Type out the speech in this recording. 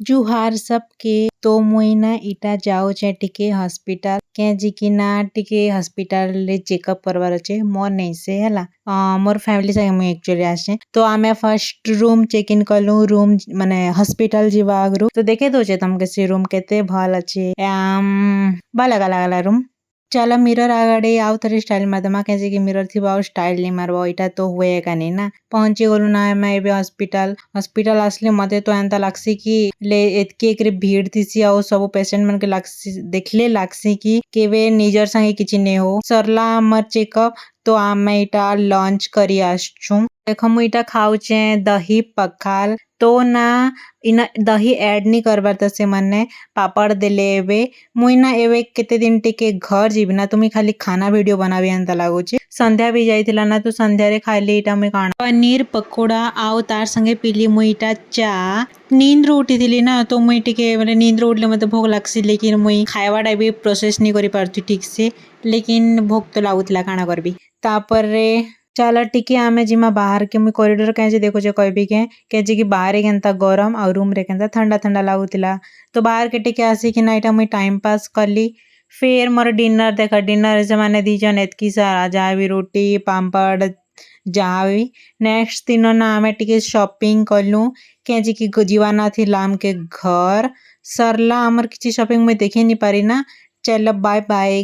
जुहार सबके तो मुई ना इटा जाऊचे टिके हॉस्पिटल के जिकी ना टिके हॉस्पिटल रे चेकअप करवार अच्छे मोर नहीं से हला मोर फैमिली संगे मुई एक्चुअली आसे तो आमे फर्स्ट रूम चेक इन कलु रूम माने हॉस्पिटल जीवा आगरू तो देखे दोचे तमके से रूम केते भल अच्छे भल गला रूम चलो मिरर आगड़े आउ थरे स्टाइल मारदमा कैसे कि मिरर थी आउ स्टाइल नहीं मारबो इटा तो हुए का नहीं ना पहुंची गलु ना मैं एबे हॉस्पिटल हॉस्पिटल आसले मते तो एंता लागसी कि ले एतके एकरे भीड़ थीसी आउ सब पेशेंट मन के लागसी देखले लागसी कि केवे निजर संगे किछि ने हो सरला हमर चेकअप तो आमे इटा लंच करी आछू देखो मु इटा खाउचे दही पखाल तो ना इना दही ऐड नहीं करबार त से मने पापड़ देले एबे मुई ना एबे केते दिन टिके घर जीबी ना तुमी खाली खाना वीडियो बनाबी एंता लागुचे संध्या भी जाइतिला ना तो संध्या रे खाली इटा मुई काण पनीर पकोड़ा आउ तार संगे पीली मुई इटा चा नींद रो उठी थिली ना तो मुई टिके माने नींद रो उठले मते भोग लागसी लेकिन मुई खाइबाटा भी प्रोसेस नहीं करी पारथी ठीक से लेकिन भोग तो लागुतिला काना करबी तापर रे चलो टिके आमे जिमा बाहर के मुई कॉरिडोर कैसे देखो कहबी के कि बाहर केनता गरम और रूम रे केनता ठंडा ठंडा लागुतिला तो बाहर के टिके आसी कि ना इटा मुई टाइम पास करली फिर मोर डिनर देखा डिनर से माने दीजन एतकी सारा जहाँ भी रोटी पापड़ जहाँ भी नेक्स्ट दिन ना आमे टिके शॉपिंग कलु के कि जीवाना थी लाम के घर सरला हमर किछि शॉपिंग में देखे नहीं पारी ना चलो बाय बाय।